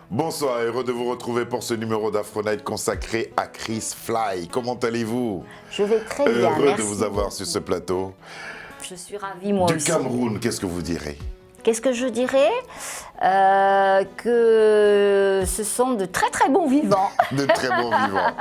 Bonsoir, heureux de vous retrouver pour ce numéro d'Afro Night consacré à Chris Fly. Comment allez-vous? Je vais très bien, Heureux merci. de vous avoir sur ce plateau. Je suis ravie, moi Du aussi. Cameroun, qu'est-ce que vous direz? Qu'est-ce que je dirais? Que ce sont de très très bons vivants. De très bons vivants.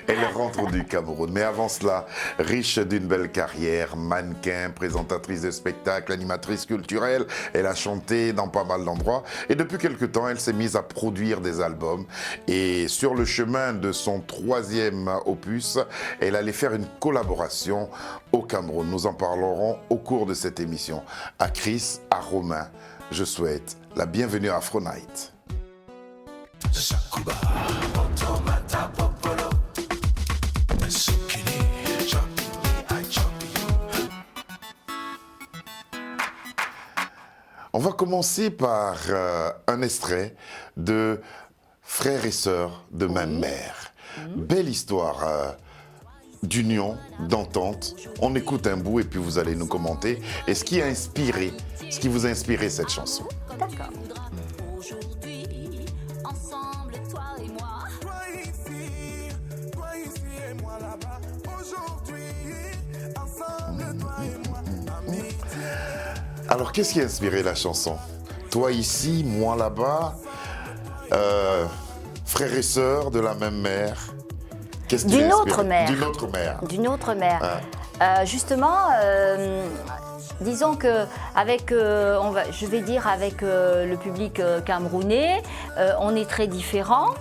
Elle rentre du Cameroun. Mais avant cela, riche d'une belle carrière, mannequin, présentatrice de spectacles, animatrice culturelle. Elle a chanté dans pas mal d'endroits. Et depuis quelque temps, elle s'est mise à produire des albums. Et sur le chemin de son 3e opus, elle allait faire une collaboration au Cameroun. Nous en parlerons au cours de cette émission. À Chris, à Romain, je souhaite la bienvenue à Afro Night. On va commencer par un extrait de Frères et sœurs de même mère. Belle histoire d'union, d'entente. On écoute un bout et puis vous allez nous commenter. Et ce qui vous a inspiré cette chanson. D'accord. Alors, qu'est-ce qui a inspiré la chanson? Toi ici, moi là-bas, frères et sœurs de la même mère. Qu'est-ce qui D'une a autre inspiré? mère. D'une autre mère. D'une autre mère. Ah. Justement, disons que avec, je vais dire avec le public camerounais, on est très différents.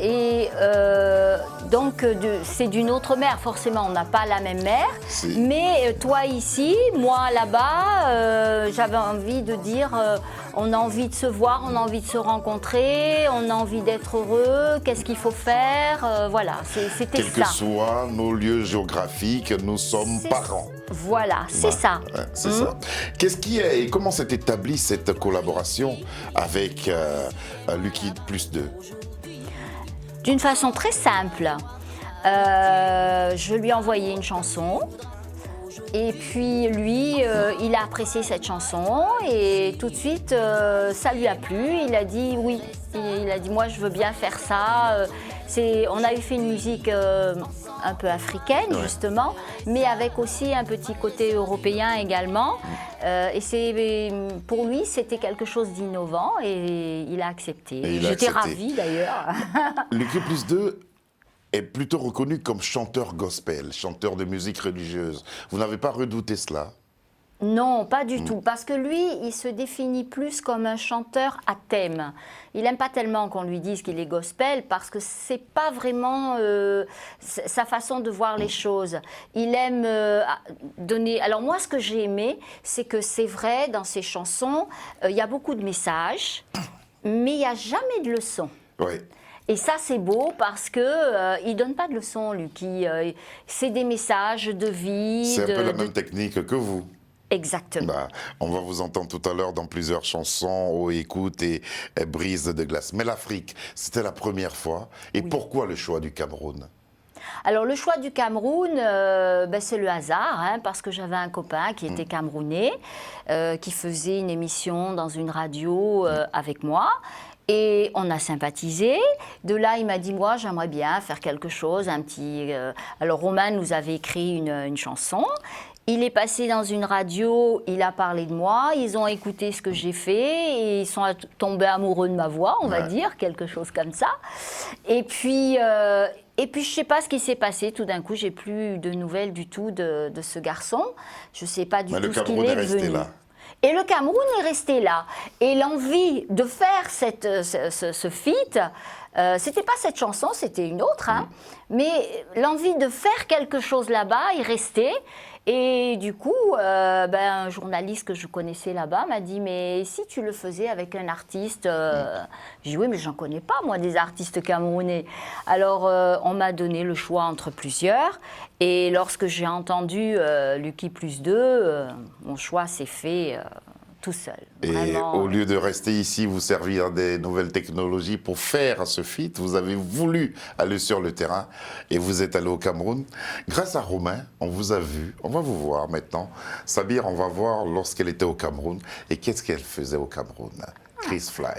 Et donc, c'est d'une autre mère. Forcément, on n'a pas la même mère. Si. Mais toi ici, moi là-bas, j'avais envie de dire, on a envie de se voir, on a envie de se rencontrer, on a envie d'être heureux, qu'est-ce qu'il faut faire, voilà, c'était ça. Quels que soient nos lieux géographiques, nous sommes parents. Voilà, c'est ça. Ouais, c'est ça. Et comment s'est établie cette collaboration avec Lucky Plus 2? D'une façon très simple, je lui ai envoyé une chanson et puis lui, il a apprécié cette chanson et tout de suite, ça lui a plu. Il a dit oui, il a dit moi je veux bien faire ça. On avait fait une musique un peu africaine justement, mais avec aussi un petit côté européen également. Et pour lui, c'était quelque chose d'innovant et il a accepté. J'étais ravie d'ailleurs. Lucky Plus 2 est plutôt reconnu comme chanteur gospel, chanteur de musique religieuse. Vous n'avez pas redouté cela? Non, pas du tout, parce que lui, il se définit plus comme un chanteur à thème. Il n'aime pas tellement qu'on lui dise qu'il est gospel, parce que c'est pas vraiment sa façon de voir les choses. Il aime donner... Alors moi, ce que j'ai aimé, c'est que c'est vrai, dans ses chansons, il y a beaucoup de messages, mais il n'y a jamais de leçons. Oui. Et ça, c'est beau parce que il donne pas de leçons, Lucky. C'est des messages de vie. C'est un peu la même technique que vous. Exactement. On va vous entendre tout à l'heure dans plusieurs chansons, Oh écoute et Brise de glace. Mais l'Afrique, c'était la première fois. Et pourquoi le choix du Cameroun? Alors le choix du Cameroun, c'est le hasard, hein, parce que j'avais un copain qui était camerounais, qui faisait une émission dans une radio avec moi. Et on a sympathisé. De là, il m'a dit, moi, j'aimerais bien faire quelque chose, un petit... Alors, Romain nous avait écrit une chanson. Il est passé dans une radio, il a parlé de moi, ils ont écouté ce que j'ai fait et ils sont tombés amoureux de ma voix, on va dire, quelque chose comme ça. Et puis je ne sais pas ce qui s'est passé, tout d'un coup, j'ai plus de nouvelles du tout de ce garçon. Je ne sais pas du tout ce qu'il est devenu. Là. Et le Cameroun est resté là. Et l'envie de faire ce feat, c'était pas cette chanson, c'était une autre, hein, mais l'envie de faire quelque chose là-bas est restée. Et du coup, un journaliste que je connaissais là-bas m'a dit « Mais si tu le faisais avec un artiste ?» J'ai dit « Oui, mais j'en connais pas, moi, des artistes camerounais. » Alors, on m'a donné le choix entre plusieurs. Et lorsque j'ai entendu Lucky Plus 2, mon choix s'est fait tout seul. Et vraiment, au lieu de rester ici, vous servir des nouvelles technologies pour faire ce feat, vous avez voulu aller sur le terrain et vous êtes allé au Cameroun. Grâce à Romain, on vous a vu, on va vous voir maintenant. Sabir, on va voir lorsqu'elle était au Cameroun et qu'est-ce qu'elle faisait au Cameroun. Chris Fly.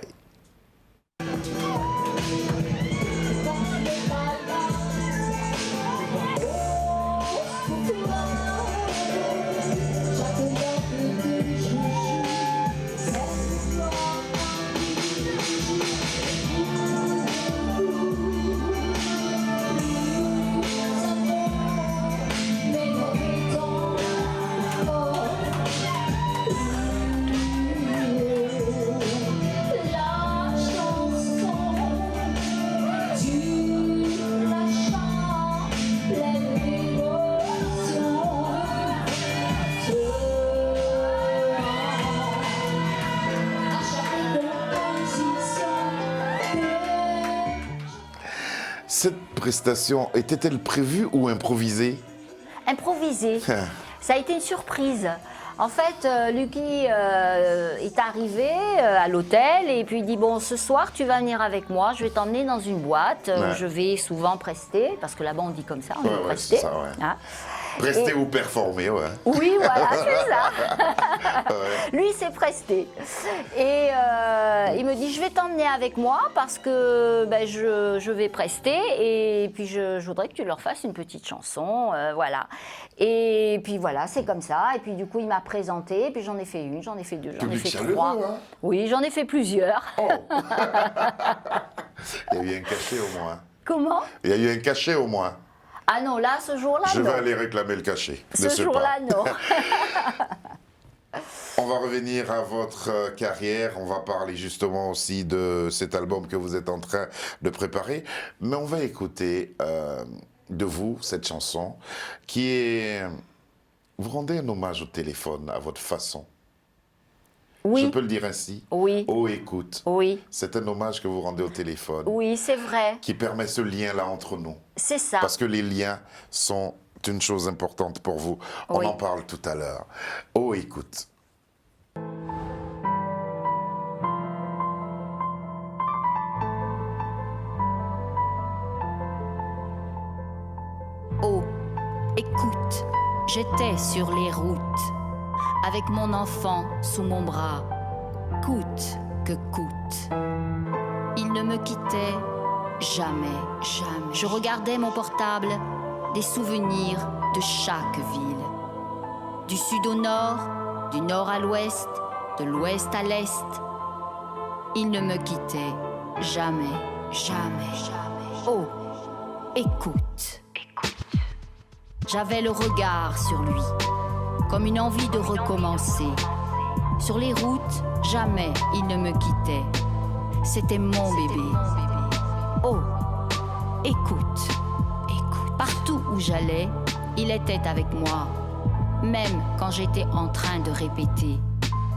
Cette prestation était-elle prévue ou improvisée? Improvisé. Ça a été une surprise. En fait, Lucky est arrivé à l'hôtel et puis il dit « Bon, ce soir, tu vas venir avec moi, je vais t'emmener dans une boîte où je vais souvent prester, parce que là-bas, on dit comme ça, on dit prester. C'est ça, ouais. Hein. Prester ou performer, ouais. Oui, voilà, c'est ça. Lui, c'est presté. Et il me dit, je vais t'emmener avec moi parce que ben, je vais prester et puis je voudrais que tu leur fasses une petite chanson, voilà. Et puis voilà, c'est comme ça. Et puis du coup, il m'a présenté, et puis j'en ai fait une, j'en ai fait deux, j'en ai fait trois. Hein? Oui, j'en ai fait plusieurs. Oh. Il y a eu un cachet au moins. Comment? Il y a eu un cachet au moins. Ah non, là, ce jour-là, non. Je vais aller réclamer le cachet. Ce jour-là, non. On va revenir à votre carrière, on va parler justement aussi de cet album que vous êtes en train de préparer, mais on va écouter de vous cette chanson qui est... Vous rendez un hommage au téléphone à votre façon. Oui. Je peux le dire ainsi. Oui. Oh, écoute. Oui. C'est un hommage que vous rendez au téléphone. Oui, c'est vrai. Qui permet ce lien-là entre nous. C'est ça. Parce que les liens sont une chose importante pour vous. On en parle tout à l'heure. Oh, écoute. Oh, écoute, j'étais sur les routes, avec mon enfant sous mon bras, coûte que coûte. Il ne me quittait jamais, jamais. Je regardais mon portable, des souvenirs de chaque ville. Du sud au nord, du nord à l'ouest, de l'ouest à l'est. Il ne me quittait jamais, jamais, jamais. Oh, écoute. J'avais le regard sur lui, comme une envie de recommencer. Sur les routes, jamais il ne me quittait. C'était mon bébé. Oh, écoute, écoute. Partout où j'allais, il était avec moi. Même quand j'étais en train de répéter,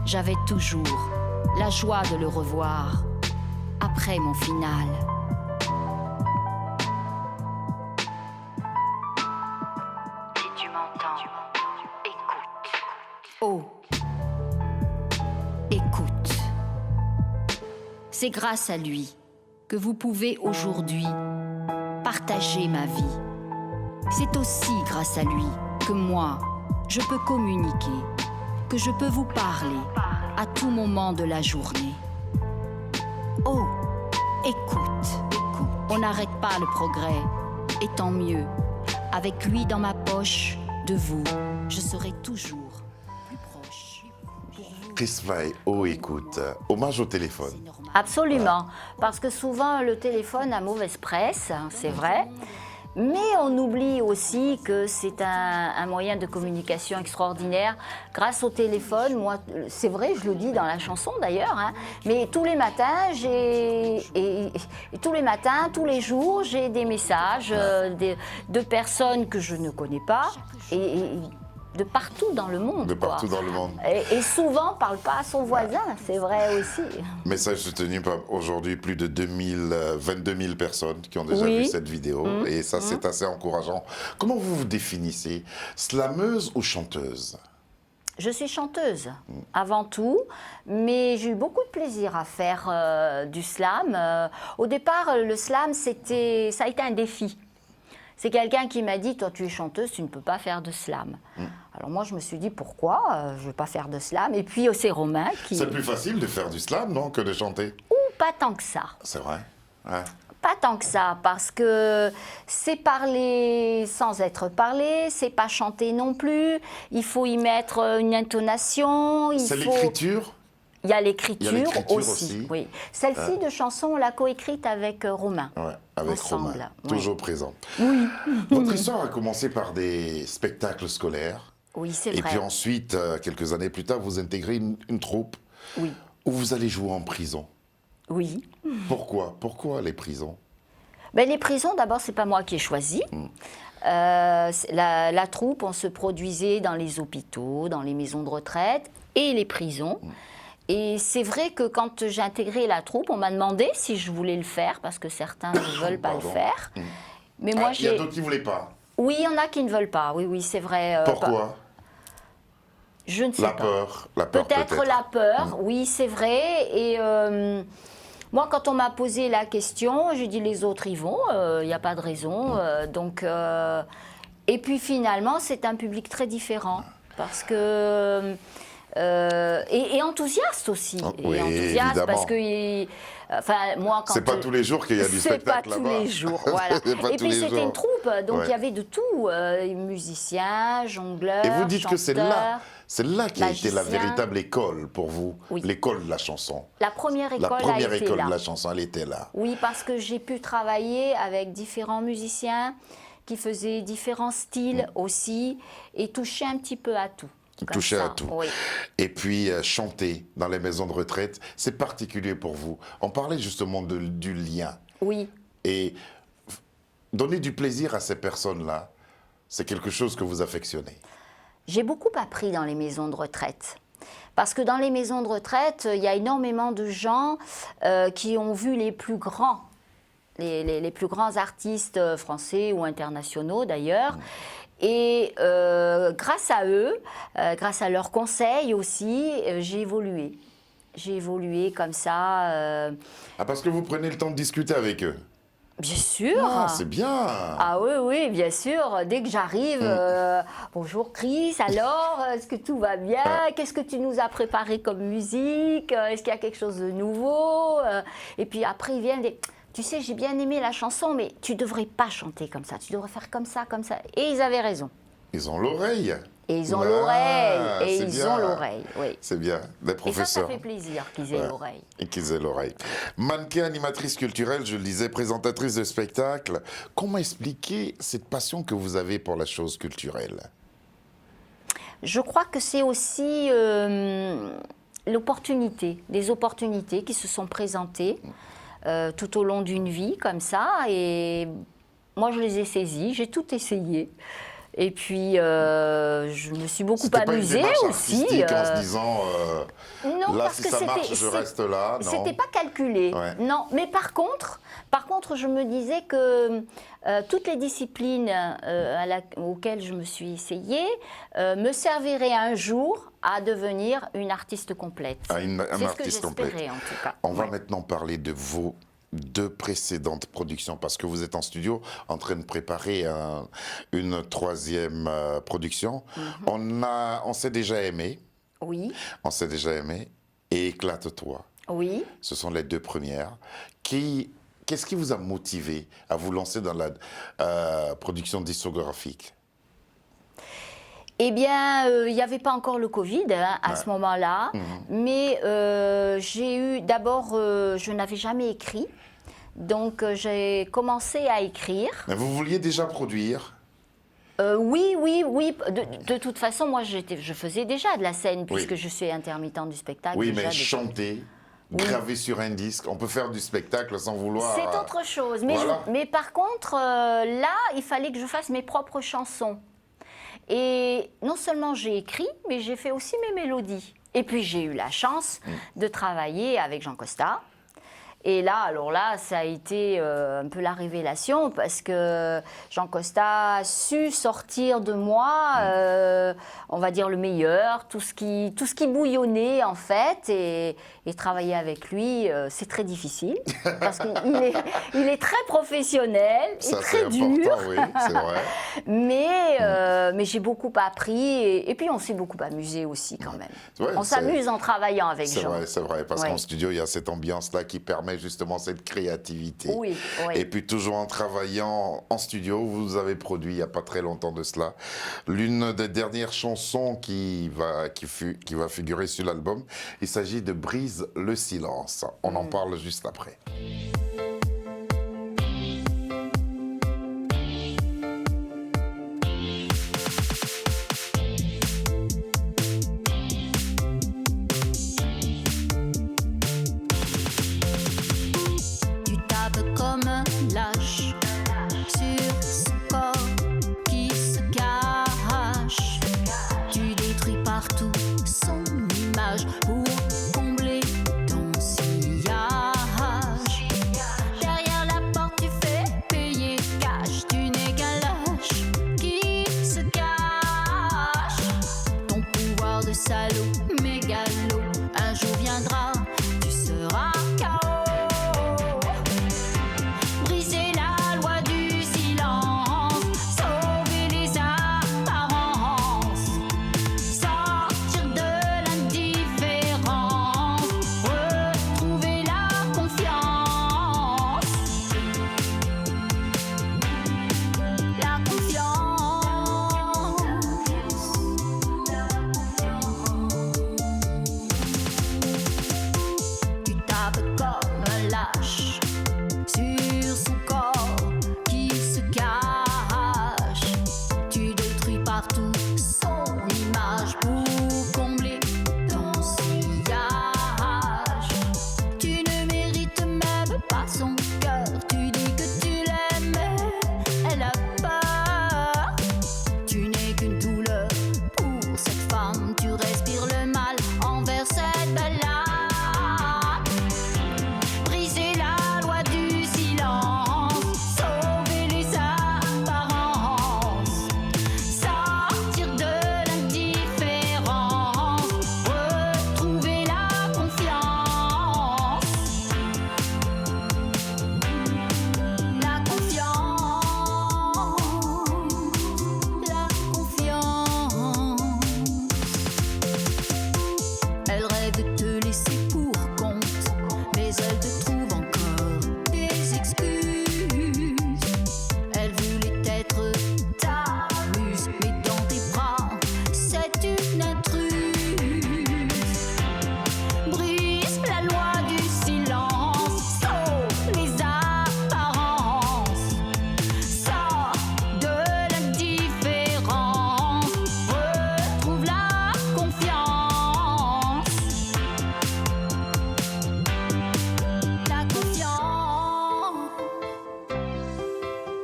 j'avais toujours la joie de le revoir après mon final. Oh, écoute, c'est grâce à lui que vous pouvez aujourd'hui partager ma vie. C'est aussi grâce à lui que moi, je peux communiquer, que je peux vous parler à tout moment de la journée. Oh, écoute, on n'arrête pas le progrès, et tant mieux. Avec lui dans ma poche, de vous, je serai toujours Chris Vai, oh écoute, hommage au téléphone. Absolument, parce que souvent le téléphone a mauvaise presse, c'est vrai, mais on oublie aussi que c'est un moyen de communication extraordinaire. Grâce au téléphone, moi, c'est vrai, je le dis dans la chanson d'ailleurs, hein, mais tous les matins, tous les jours, j'ai des messages de personnes que je ne connais pas et de partout dans le monde. De partout dans le monde. Et souvent, on ne parle pas à son voisin, c'est vrai aussi. Message soutenu par aujourd'hui plus de 22 000 personnes qui ont déjà vu cette vidéo. Et ça, c'est assez encourageant. Comment vous vous définissez? Slameuse ou chanteuse? Je suis chanteuse, avant tout, mais j'ai eu beaucoup de plaisir à faire du slam. Au départ, le slam, ça a été un défi. C'est quelqu'un qui m'a dit, toi tu es chanteuse, tu ne peux pas faire de slam. Alors moi je me suis dit, pourquoi je ne veux pas faire de slam? Et puis c'est Romain qui... C'est plus facile de faire du slam, non, que de chanter? Ou pas tant que ça. C'est vrai, ouais. Pas tant que ça, parce que c'est parler sans être parlé, c'est pas chanter non plus, il faut y mettre une intonation. C'est l'écriture? Il y a l'écriture aussi. aussi. Oui. Celle-ci de chanson, on l'a coécrite avec Romain. Ouais, avec ensemble. Romain, toujours présent. Oui. Votre histoire a commencé par des spectacles scolaires. Oui, c'est vrai. Et puis ensuite, quelques années plus tard, vous intégrez une troupe où vous allez jouer en prison. Oui. Pourquoi? Pourquoi les prisons? Ben, les prisons, d'abord, c'est pas moi qui ai choisi. La troupe, on se produisait dans les hôpitaux, dans les maisons de retraite et les prisons. Et c'est vrai que quand j'ai intégré la troupe, on m'a demandé si je voulais le faire, parce que certains ne veulent pas le faire. Mais moi, il y a d'autres qui ne voulaient pas. Oui, il y en a qui ne veulent pas, oui, c'est vrai. Pourquoi? Je ne sais pas. La peur Peut-être la peur, oui, c'est vrai. Et moi, quand on m'a posé la question, j'ai dit les autres y vont, il n'y a pas de raison. Et puis finalement, c'est un public très différent. Parce que. Et enthousiaste aussi. Oui, et enthousiaste évidemment. parce que. Enfin, moi, quand c'est pas tous les jours qu'il y a du spectacle là-bas. C'est pas tous les jours, voilà. Et puis c'était une troupe, donc il y avait de tout. Musiciens, jongleurs, et vous dites que c'est là qu'a magiciens. été la véritable école pour vous, Oui. l'école de la chanson. La première école La première a été école là. de la chanson, elle était là. Oui, parce que j'ai pu travailler avec différents musiciens qui faisaient différents styles aussi et toucher un petit peu à tout. Toucher à tout. Oui. Et puis chanter dans les maisons de retraite, c'est particulier pour vous. On parlait justement du lien. Oui. Et donner du plaisir à ces personnes-là, c'est quelque chose que vous affectionnez. J'ai beaucoup appris dans les maisons de retraite. Parce que dans les maisons de retraite, il y a énormément de gens qui ont vu les plus grands, les plus grands artistes français ou internationaux d'ailleurs. Et grâce à eux, grâce à leurs conseils aussi, j'ai évolué. J'ai évolué comme ça. Ah, parce que vous prenez le temps de discuter avec eux? Bien sûr. Ah, c'est bien. Ah oui, bien sûr. Dès que j'arrive, bonjour Chris, alors, est-ce que tout va bien? Qu'est-ce que tu nous as préparé comme musique? Est-ce qu'il y a quelque chose de nouveau? Et puis après, ils viennent dire, tu sais, j'ai bien aimé la chanson, mais tu devrais pas chanter comme ça, tu devrais faire comme ça, comme ça. Et ils avaient raison. Ils ont l'oreille. Et ils ont l'oreille. Et c'est ils bien. ont l'oreille, oui. C'est bien, des Et professeurs. ça fait plaisir qu'ils aient l'oreille. Et qu'ils aient l'oreille. Mannequin, animatrice culturelle, je le disais, présentatrice de spectacle. Comment expliquer cette passion que vous avez pour la chose culturelle? Je crois que c'est aussi l'opportunité, des opportunités qui se sont présentées tout au long d'une vie, comme ça. Et moi, je les ai saisies, j'ai tout essayé. Et puis, je me suis beaucoup amusée aussi. C'était pas une démarche artistique en se disant, non, là, parce si que ça marche, je reste là. Non. C'était pas calculé. Ouais. Non, mais par contre, je me disais que toutes les disciplines auxquelles je me suis essayée me serviraient un jour à devenir une artiste complète. Un artiste complet. C'est ce que j'espérais, en tout cas. On va maintenant parler de vos 2 précédentes productions, parce que vous êtes en studio en train de préparer une 3e production. On s'est déjà aimé. Oui. On s'est déjà aimé. Et Éclate-toi. Oui. Ce sont les 2 premières. Qu'est-ce qui vous a motivé à vous lancer dans la production discographique? Eh bien, il n'y avait pas encore le Covid à ce moment-là, mais j'ai eu, d'abord, je n'avais jamais écrit, donc j'ai commencé à écrire. Mais vous vouliez déjà produire? Oui. De toute façon, moi, je faisais déjà de la scène, puisque je suis intermittente du spectacle. Oui, déjà mais chanter, graver sur un disque, on peut faire du spectacle sans vouloir... C'est autre chose, mais, voilà. mais par contre, là, il fallait que je fasse mes propres chansons. Et non seulement j'ai écrit, mais j'ai fait aussi mes mélodies. Et puis j'ai eu la chance de travailler avec Jean Costa. Et là, alors là, ça a été un peu la révélation parce que Jean Costa a su sortir de moi, on va dire le meilleur, tout ce qui bouillonnait en fait. Et travailler avec lui, c'est très difficile parce qu'il est très professionnel et très dur. Oui, c'est vrai. Mais j'ai beaucoup appris et puis on s'est beaucoup amusé aussi quand même. Ouais, on s'amuse en travaillant avec Jean. C'est vrai, parce qu'en studio, il y a cette ambiance-là qui permet justement cette créativité. Oui. Et puis toujours en travaillant en studio, vous avez produit il n'y a pas très longtemps de cela l'une des dernières chansons qui va figurer sur l'album. Il s'agit de Brise le silence. On en parle juste après. Partout son image pour combler cœur, tu dis que tu l'aimais, elle a peur. Tu n'es qu'une douleur pour cette femme, tu respires le mal envers cette belle-là. Briser la loi du silence, sauver les apparences, sortir de l'indifférence, retrouver la confiance. La confiance. Elle rêve de te laisser pour compte, mais elle te trouve encore des excuses. Elle voulait être ta muse, mais dans tes bras, c'est une intruse. Brise la loi du silence, sauve les apparences, sors de l'indifférence, retrouve la confiance. La confiance.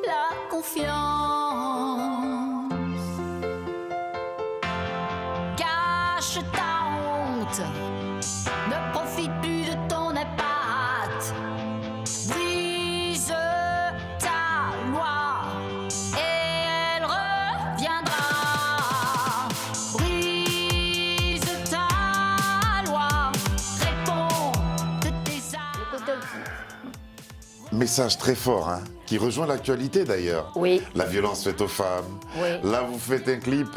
La confiance. Cache ta honte, ne profite plus de ton impact. Brise ta loi et elle reviendra. Brise ta loi, réponds de tes actes. Le côté aussi. Message très fort, hein, qui rejoint l'actualité d'ailleurs. Oui. La violence faite aux femmes. Oui. Là, vous faites un clip.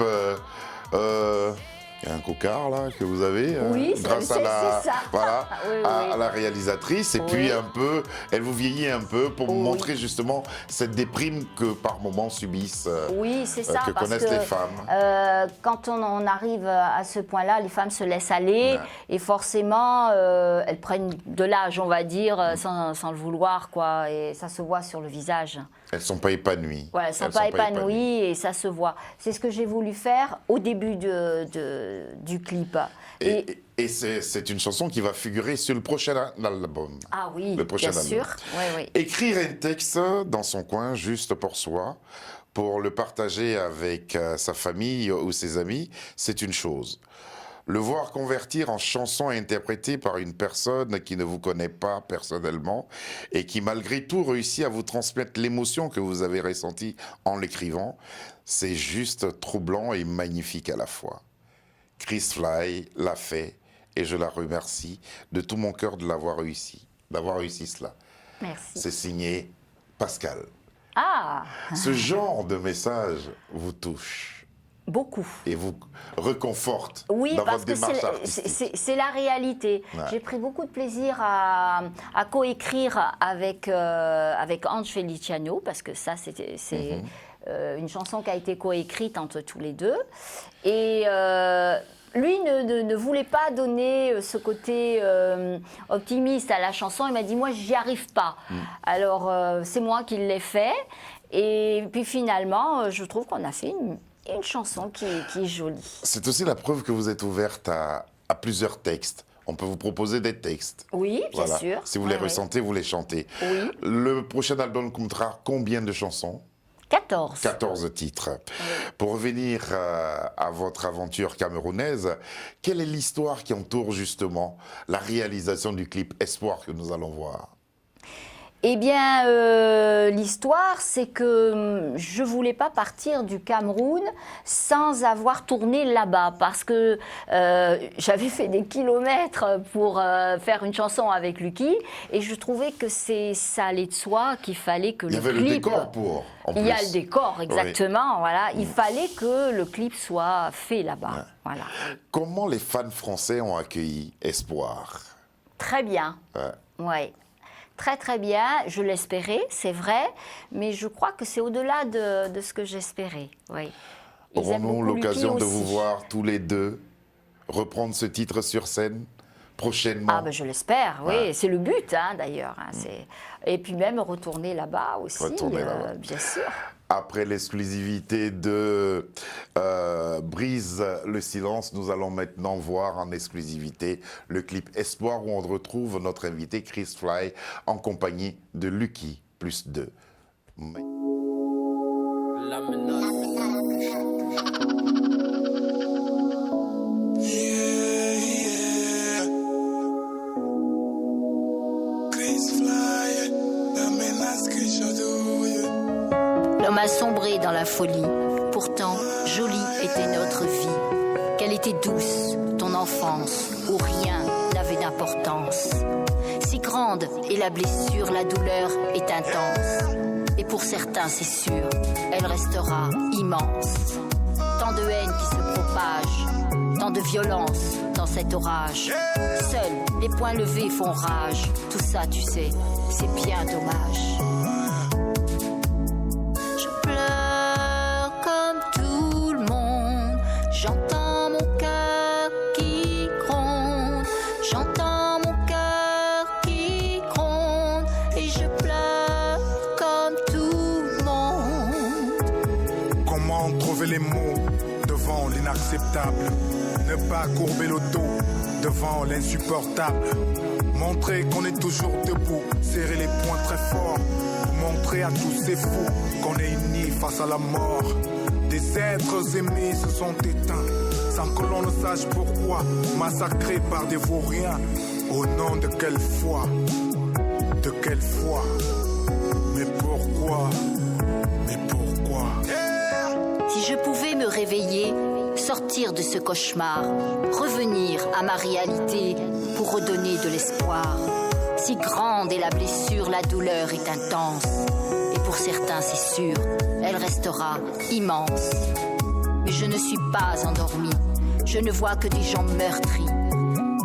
Il y a un cocard là que vous avez, Oui, grâce à c'est la, ça. voilà, Oui, à oui. la réalisatrice. Et Oui. puis un peu, elle vous vieillit un peu pour Oui. montrer justement cette déprime que par moments subissent, Oui, c'est ça. que parce connaissent que, les femmes. Quand on arrive à ce point-là, les femmes se laissent aller Ouais. et forcément, elles prennent de l'âge, on va dire, sans le vouloir, quoi. Et ça se voit sur le visage. Elles ne sont pas épanouies. Voilà, elles ne sont pas épanouies et ça se voit. C'est ce que j'ai voulu faire au début du clip. Et c'est une chanson qui va figurer sur le prochain album. Ah oui, Le prochain bien album. sûr. Oui, oui. Écrire un texte dans son coin, juste pour soi, pour le partager avec sa famille ou ses amis, c'est une chose. Le voir convertir en chanson interprétée par une personne qui ne vous connaît pas personnellement et qui malgré tout réussit à vous transmettre l'émotion que vous avez ressentie en l'écrivant, c'est juste troublant et magnifique à la fois. Chris Fly l'a fait et je la remercie de tout mon cœur de l'avoir réussi cela. Merci. C'est signé Pascal. Ah, Ce genre de message vous touche beaucoup. et vous réconforte Oui, dans parce votre que démarche artistique. c'est la réalité. Ouais. J'ai pris beaucoup de plaisir à coécrire avec Ange Feliciano, parce que ça, c'est une chanson qui a été coécrite entre tous les deux. Et lui ne voulait pas donner ce côté optimiste à la chanson. Il m'a dit, moi, j'y arrive pas. Alors, c'est moi qui l'ai fait. Et puis finalement, je trouve qu'on a fait une chanson qui est jolie. C'est aussi la preuve que vous êtes ouverte à plusieurs textes. On peut vous proposer des textes. Oui, bien Voilà. sûr. Si vous Oui, les oui. ressentez, vous les chantez. Oui. Le prochain album comptera combien de chansons ? 14. 14 titres. Pour revenir à votre aventure camerounaise, quelle est l'histoire qui entoure justement la réalisation du clip Espoir que nous allons voir ? Eh bien, l'histoire, c'est que je ne voulais pas partir du Cameroun sans avoir tourné là-bas, parce que j'avais fait des kilomètres pour faire une chanson avec Lucky, et je trouvais que ça allait de soi qu'il fallait que Il y le avait clip... le décor pour, en Il y a plus. le décor, exactement, voilà. Il fallait que le clip soit fait là-bas, Ouais. voilà. Comment les fans français ont accueilli Espoir ? Très bien, Ouais. ouais. Très très bien, je l'espérais, c'est vrai, mais je crois que c'est au-delà de ce que j'espérais. Oui. Ils aiment Aurons-nous beaucoup l'occasion Lucky de vous aussi. voir tous les deux reprendre ce titre sur scène prochainement. Ah ben je l'espère, oui, Ouais. c'est le but d'ailleurs. Et puis même retourner là-bas aussi, Retourner là-bas. bien sûr. Après l'exclusivité de Brise le silence, nous allons maintenant voir en exclusivité le clip Espoir où on retrouve notre invité Chris Fly en compagnie de Lucky plus 2. La menace. L'homme a sombré dans la folie. Pourtant, jolie était notre vie. Qu'elle était douce, ton enfance, où rien n'avait d'importance. Si grande est la blessure, la douleur est intense. Et pour certains, c'est sûr, elle restera immense. Tant de haine qui se propage, tant de violence dans cet orage. Seuls les poings levés font rage. Tout ça, tu sais, c'est bien dommage. Je pleure comme tout le monde. J'entends mon cœur qui gronde. J'entends mon cœur qui gronde. Et je pleure comme tout le monde. Comment trouver les mots devant l'inacceptable? Ne pas courber le dos devant l'insupportable. Montrer qu'on est toujours debout, serrer les poings très fort. Montrer à tous ces fous qu'on est unis face à la mort. Des êtres aimés se sont éteints, sans que l'on ne sache pourquoi. Massacrés par des vauriens, au nom de quelle foi? De quelle foi? Mais pourquoi? Mais pourquoi? Si je pouvais me réveiller, sortir de ce cauchemar, revenir à ma réalité pour redonner de l'espoir. Si grande est la blessure, la douleur est intense. Et pour certains, c'est sûr, elle restera immense. Mais je ne suis pas endormie, je ne vois que des gens meurtris.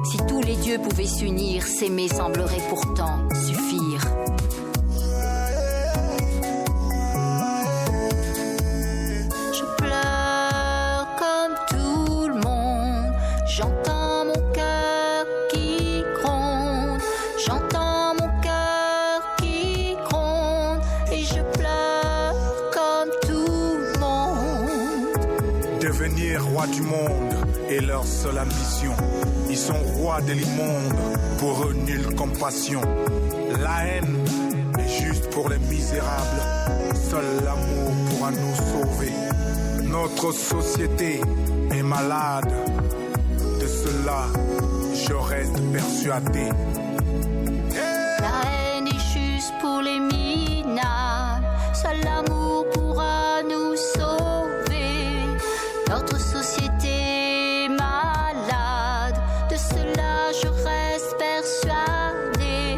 Si tous les dieux pouvaient s'unir, s'aimer semblerait pourtant suffire. Je pleure comme tout le monde. J'entends mon cœur qui gronde. J'entends mon cœur qui gronde. Et je pleure comme tout le monde. Devenir roi du monde est leur seule ambition. Ils sont rois de l'immonde, pour eux nulle compassion. La haine est juste pour les misérables. Seul l'amour pourra nous sauver. Notre société est malade. De cela, je reste persuadé. La haine est juste pour les minables. Seul l'amour pourra nous sauver. Notre société est malade. De cela, je reste persuadée.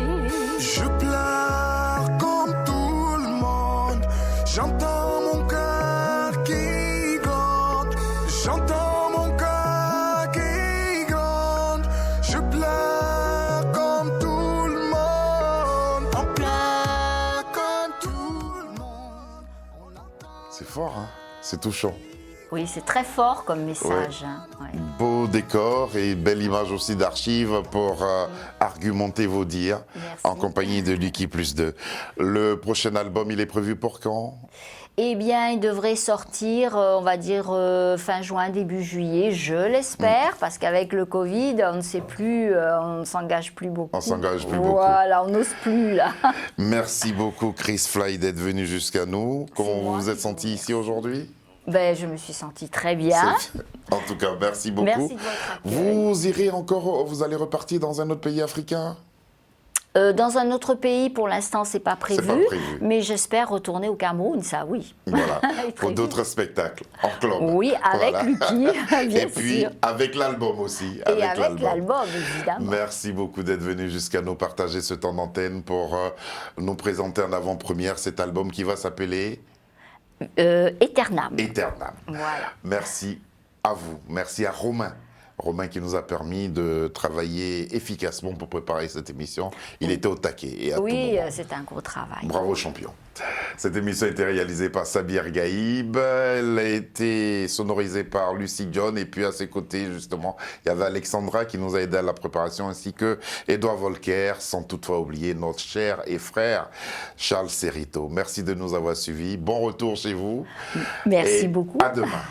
Je pleure comme tout le monde. J'entends mon cœur qui gronde. J'entends mon cœur qui gronde. Je pleure comme tout le monde. On pleure comme tout le monde. On entend. C'est fort, hein? C'est touchant. Oui, c'est très fort comme message. Ouais. Beau décor et belle image aussi d'archives pour argumenter vos dires. Merci. En compagnie de Lucky plus 2. Le prochain album, il est prévu pour quand? Eh bien, il devrait sortir, on va dire, fin juin, début juillet, je l'espère, parce qu'avec le Covid, on ne sait plus, on ne s'engage plus beaucoup. On s'engage plus beaucoup. Voilà, on n'ose plus, là. Merci beaucoup Chris Fly d'être venu jusqu'à nous. Comment moi vous vous êtes qui senti vous ici aujourd'hui? Ben, je me suis sentie très bien. En tout cas, merci beaucoup. Merci de votre accueil. Vous irez encore, vous allez repartir dans un autre pays africain? Dans un autre pays, pour l'instant, c'est pas prévu, pas prévu. mais j'espère retourner au Cameroun, ça oui. Voilà, Très pour vite. d'autres spectacles, en club. Oui, avec Voilà. Lucky, bien Et puis, sûr. avec l'album aussi. Et avec l'album, évidemment. Merci beaucoup d'être venu jusqu'à nous partager ce temps d'antenne pour nous présenter en avant-première cet album qui va s'appeler Eternam. Eternam. Voilà. Merci à vous. Merci à Romain Romain qui nous a permis de travailler efficacement pour préparer cette émission. Il était au taquet et à tout Oui, moment. c'est un gros travail. Bravo champion. Cette émission a été réalisée par Sabir Gaïb, elle a été sonorisée par Lucie John et puis à ses côtés justement il y avait Alexandra qui nous a aidé à la préparation ainsi que Édouard Volcker, sans toutefois oublier notre cher et frère Charles Serrito. Merci de nous avoir suivis, bon retour chez vous. Merci et beaucoup. À demain.